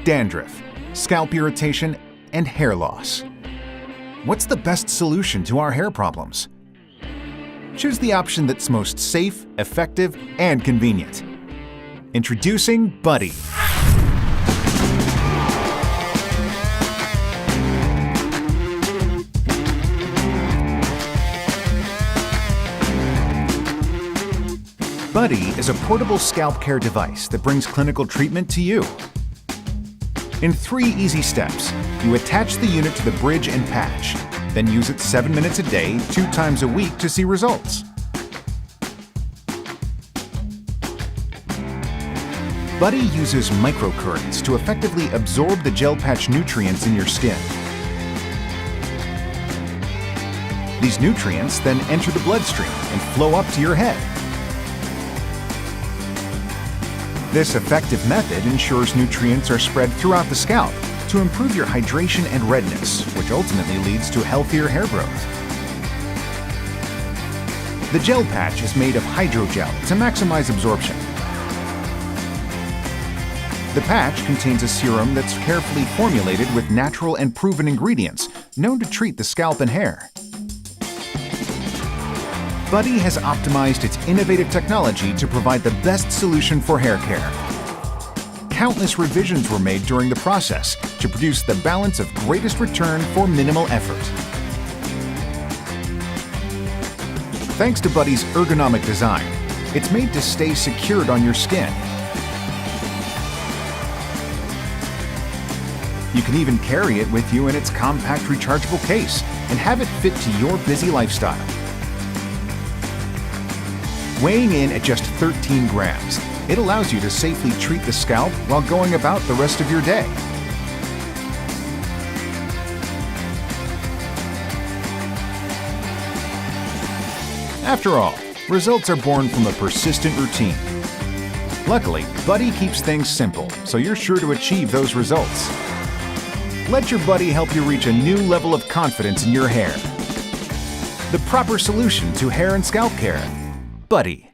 dandruff, scalp irritation, and hair loss. What's the best solution to our hair problems? Choose the option that's most safe, effective, and convenient. Introducing Buddie. Buddie is a portable scalp care device that brings clinical treatment to you. In 3 easy steps, you attach the unit to the bridge and patch, then use it 7 minutes a day, 2 times a week to see results. Buddie uses microcurrents to effectively absorb the gel patch nutrients in your skin. These nutrients then enter the bloodstream and flow up to your head. This effective method ensures nutrients are spread throughout the scalp to improve your hydration and redness, which ultimately leads to healthier hair growth. The gel patch is made of hydrogel to maximize absorption. The patch contains a serum that's carefully formulated with natural and proven ingredients known to treat the scalp and hair. Buddie has optimized its innovative technology to provide the best solution for hair care. Countless revisions were made during the process to produce the balance of greatest return for minimal effort. Thanks to Buddie's ergonomic design, it's made to stay secured on your skin. You can even carry it with you in its compact rechargeable case and have it fit to your busy lifestyle. Weighing in at just 13 grams, it allows you to safely treat the scalp while going about the rest of your day. After all, results are born from a persistent routine. Luckily, Buddie keeps things simple, so you're sure to achieve those results. Let your Buddie help you reach a new level of confidence in your hair. The proper solution to hair and scalp care. Buddie.